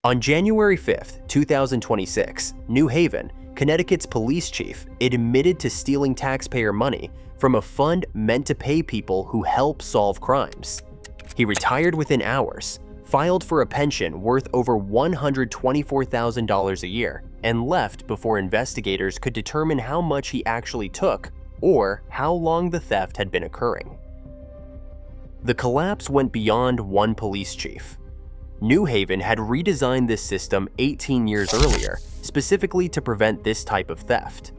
On January 5, 2026, New Haven, Connecticut's police chief, admitted to stealing taxpayer money from a fund meant to pay people who help solve crimes. He retired within hours, filed for a pension worth over $124,000 a year, and left before investigators could determine how much he actually took or how long the theft had been occurring. The collapse went beyond one police chief. New Haven had redesigned this system 18 years earlier, specifically to prevent this type of theft.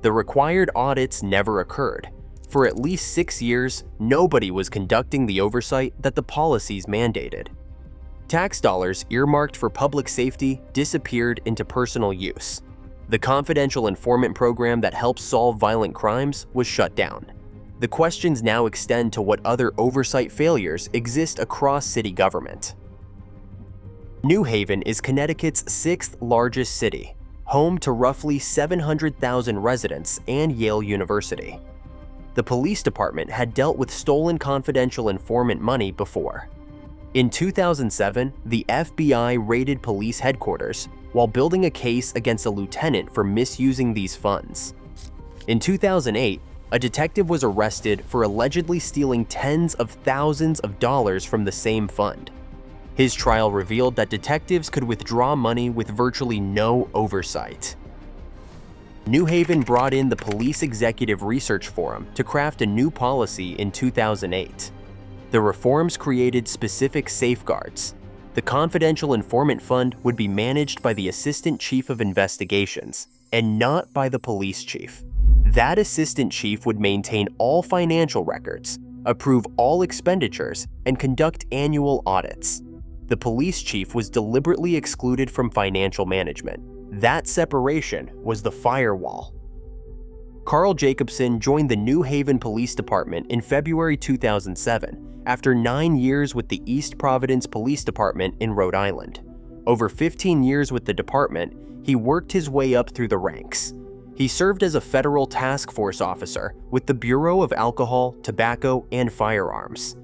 The required audits never occurred. For at least 6 years, nobody was conducting the oversight that the policies mandated. Tax dollars earmarked for public safety disappeared into personal use. The confidential informant program that helps solve violent crimes was shut down. The questions now extend to what other oversight failures exist across city government. New Haven is Connecticut's 6th largest city, home to roughly 700,000 residents and Yale University. The police department had dealt with stolen confidential informant money before. In 2007, the FBI raided police headquarters while building a case against a lieutenant for misusing these funds. In 2008, a detective was arrested for allegedly stealing tens of thousands of dollars from the same fund. His trial revealed that detectives could withdraw money with virtually no oversight. New Haven brought in the Police Executive Research Forum to craft a new policy in 2008. The reforms created specific safeguards. The Confidential Informant Fund would be managed by the Assistant Chief of Investigations, and not by the police chief. That assistant chief would maintain all financial records, approve all expenditures, and conduct annual audits. The police chief was deliberately excluded from financial management. That separation was the firewall. Karl Jacobson joined the New Haven Police Department in February 2007 after 9 years with the East Providence Police Department in Rhode Island. Over 15 years with the department, he worked his way up through the ranks. He served as a federal task force officer with the Bureau of Alcohol, Tobacco, and Firearms.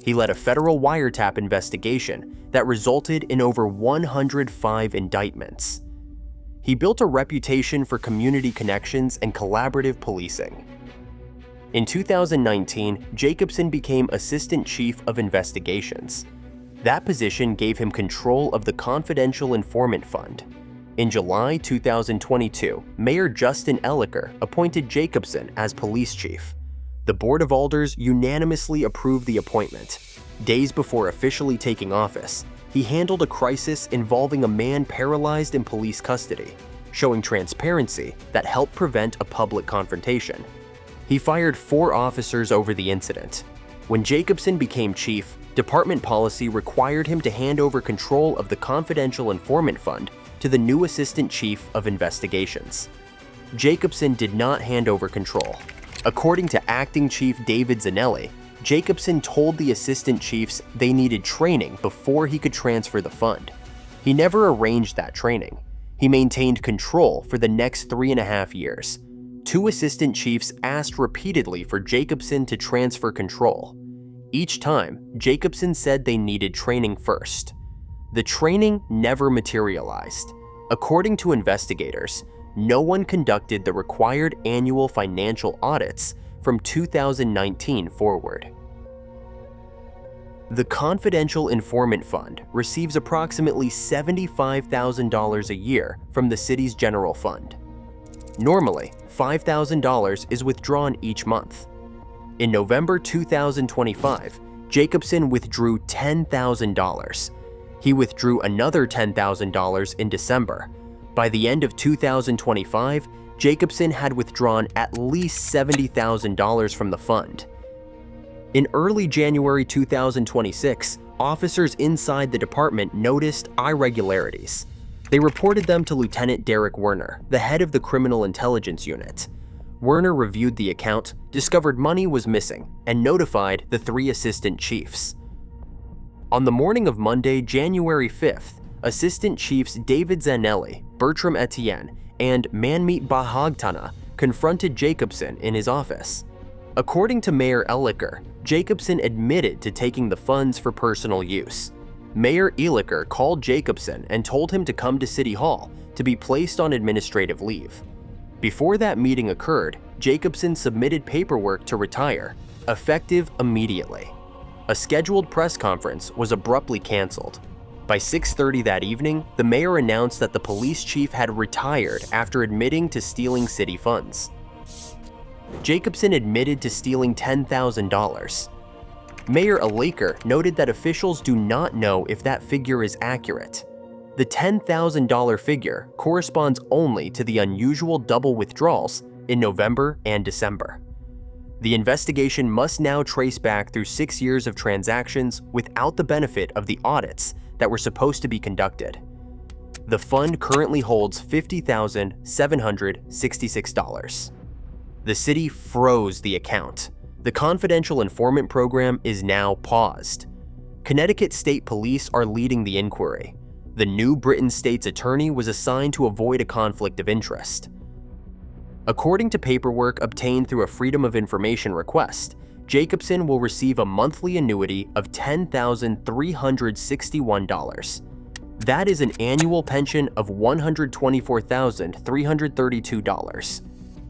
He led a federal wiretap investigation that resulted in over 105 indictments. He built a reputation for community connections and collaborative policing. In 2019, Jacobson became Assistant Chief of Investigations. That position gave him control of the Confidential Informant Fund. In July 2022, Mayor Justin Elicker appointed Jacobson as police chief. The Board of Alders unanimously approved the appointment. Days before officially taking office, he handled a crisis involving a man paralyzed in police custody, showing transparency that helped prevent a public confrontation. He fired 4 officers over the incident. When Jacobson became chief, department policy required him to hand over control of the Confidential Informant Fund to the new Assistant Chief of Investigations. Jacobson did not hand over control. According to Acting Chief David Zanelli, Jacobson told the assistant chiefs they needed training before he could transfer the fund. He never arranged that training. He maintained control for the next 3.5 years. 2 assistant chiefs asked repeatedly for Jacobson to transfer control. Each time, Jacobson said they needed training first. The training never materialized. According to investigators, no one conducted the required annual financial audits from 2019 forward. The Confidential Informant Fund receives approximately $75,000 a year from the city's general fund. Normally, $5,000 is withdrawn each month. In November 2025, Jacobson withdrew $10,000. He withdrew another $10,000 in December. By the end of 2025, Jacobson had withdrawn at least $70,000 from the fund. In early January 2026, officers inside the department noticed irregularities. They reported them to Lieutenant Derek Werner, the head of the Criminal Intelligence Unit. Werner reviewed the account, discovered money was missing, and notified the 3 assistant chiefs. On the morning of Monday, January 5th, Assistant Chiefs David Zanelli, Bertram Etienne, and Manmeet Bahagtana confronted Jacobson in his office. According to Mayor Elicker, Jacobson admitted to taking the funds for personal use. Mayor Elicker called Jacobson and told him to come to City Hall to be placed on administrative leave. Before that meeting occurred, Jacobson submitted paperwork to retire, effective immediately. A scheduled press conference was abruptly canceled. By 6:30 that evening, the mayor announced that the police chief had retired after admitting to stealing city funds. Jacobson admitted to stealing $10,000. Mayor Elicker noted that officials do not know if that figure is accurate. The $10,000 figure corresponds only to the unusual double withdrawals in November and December. The investigation must now trace back through 6 years of transactions without the benefit of the audits that were supposed to be conducted. The fund currently holds $50,766. The city froze the account. The confidential informant program is now paused. Connecticut State Police are leading the inquiry. The New Britain State's attorney was assigned to avoid a conflict of interest. According to paperwork obtained through a Freedom of Information request, Jacobson will receive a monthly annuity of $10,361. That is an annual pension of $124,332.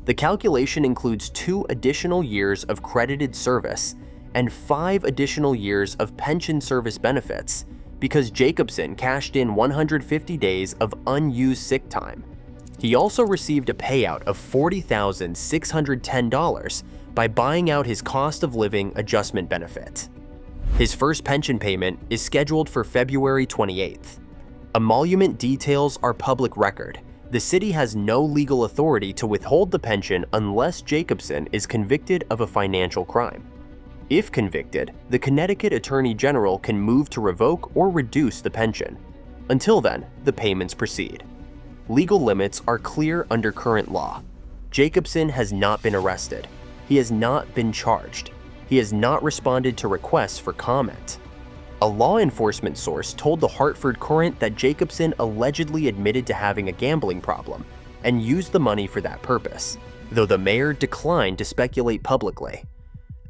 The calculation includes 2 additional years of credited service and 5 additional years of pension service benefits because Jacobson cashed in 150 days of unused sick time. He also received a payout of $40,610 by buying out his cost of living adjustment benefit. His first pension payment is scheduled for February 28th. Emolument details are public record. The city has no legal authority to withhold the pension unless Jacobson is convicted of a financial crime. If convicted, the Connecticut Attorney General can move to revoke or reduce the pension. Until then, the payments proceed. Legal limits are clear under current law. Jacobson has not been arrested. He has not been charged. He has not responded to requests for comment. A law enforcement source told the Hartford Courant that Jacobson allegedly admitted to having a gambling problem and used the money for that purpose, though the mayor declined to speculate publicly.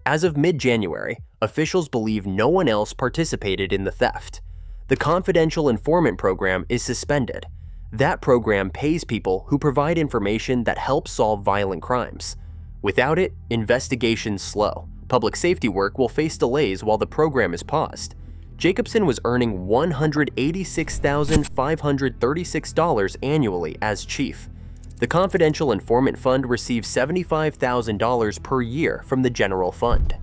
As of mid-January, officials believe no one else participated in the theft. The confidential informant program is suspended. That program pays people who provide information that helps solve violent crimes. Without it, investigations slow. Public safety work will face delays while the program is paused. Jacobson was earning $186,536 annually as chief. The Confidential Informant Fund receives $75,000 per year from the general fund.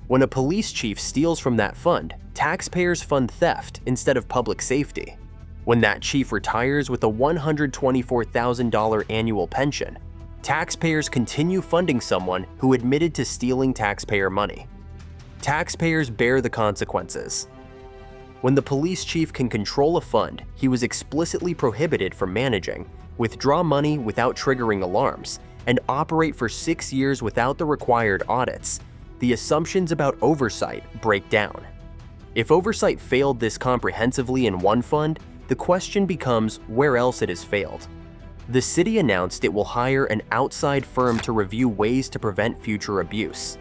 When a police chief steals from that fund, taxpayers fund theft instead of public safety. When that chief retires with a $124,000 annual pension, taxpayers continue funding someone who admitted to stealing taxpayer money. Taxpayers bear the consequences. When the police chief can control a fund he was explicitly prohibited from managing, withdraw money without triggering alarms, and operate for 6 years without the required audits, the assumptions about oversight break down. If oversight failed this comprehensively in one fund, the question becomes where else it has failed. The city announced it will hire an outside firm to review ways to prevent future abuse.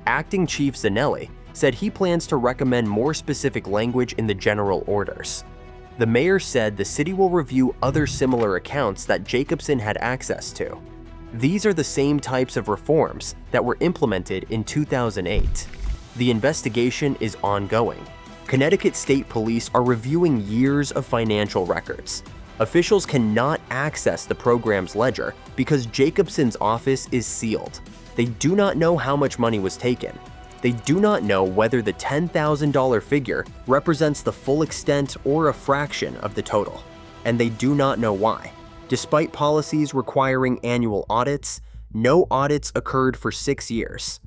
Acting Chief Zanelli said he plans to recommend more specific language in the general orders. The mayor said the city will review other similar accounts that Jacobson had access to. These are the same types of reforms that were implemented in 2008. The investigation is ongoing. Connecticut State Police are reviewing years of financial records. Officials cannot access the program's ledger because Jacobson's office is sealed. They do not know how much money was taken. They do not know whether the $10,000 figure represents the full extent or a fraction of the total, and they do not know why. Despite policies requiring annual audits, no audits occurred for 6 years.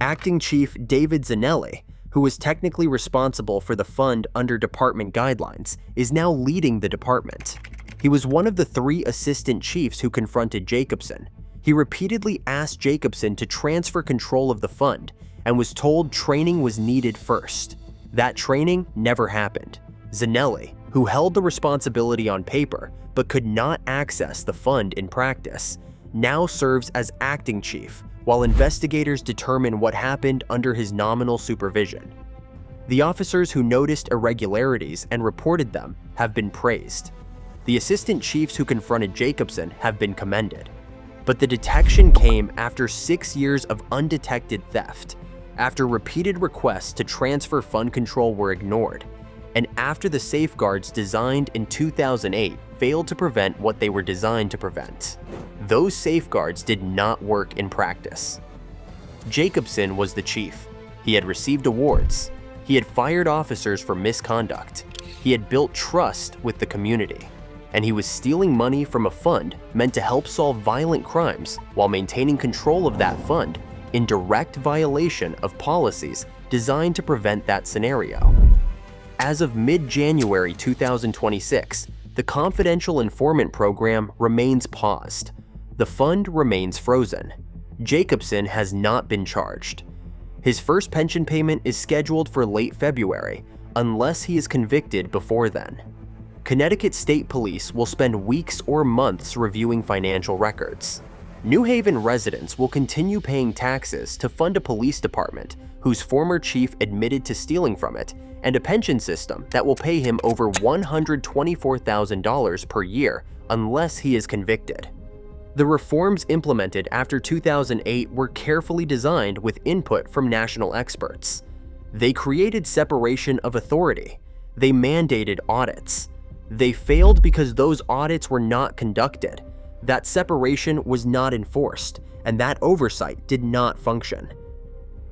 Acting Chief David Zanelli, who was technically responsible for the fund under department guidelines, is now leading the department. He was one of the 3 assistant chiefs who confronted Jacobson. He repeatedly asked Jacobson to transfer control of the fund and was told training was needed first. That training never happened. Zanelli, who held the responsibility on paper but could not access the fund in practice, now serves as acting chief while investigators determine what happened under his nominal supervision. The officers who noticed irregularities and reported them have been praised. The assistant chiefs who confronted Jacobson have been commended. But the detection came after 6 years of undetected theft, after repeated requests to transfer fund control were ignored, and after the safeguards designed in 2008 failed to prevent what they were designed to prevent. Those safeguards did not work in practice. Jacobson was the chief. He had received awards. He had fired officers for misconduct. He had built trust with the community. And he was stealing money from a fund meant to help solve violent crimes while maintaining control of that fund in direct violation of policies designed to prevent that scenario. As of mid-January 2026, the confidential informant program remains paused. The fund remains frozen. Jacobson has not been charged. His first pension payment is scheduled for late February, unless he is convicted before then. Connecticut State Police will spend weeks or months reviewing financial records. New Haven residents will continue paying taxes to fund a police department whose former chief admitted to stealing from it, and a pension system that will pay him over $124,000 per year unless he is convicted. The reforms implemented after 2008 were carefully designed with input from national experts. They created separation of authority. They mandated audits. They failed because those audits were not conducted. That separation was not enforced, and that oversight did not function.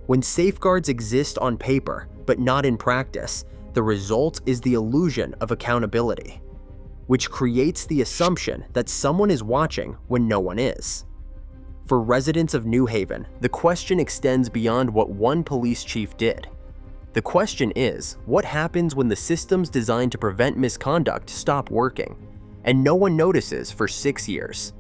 When safeguards exist on paper but not in practice, the result is the illusion of accountability, which creates the assumption that someone is watching when no one is. For residents of New Haven, the question extends beyond what one police chief did. The question is, what happens when the systems designed to prevent misconduct stop working, and no one notices for 6 years?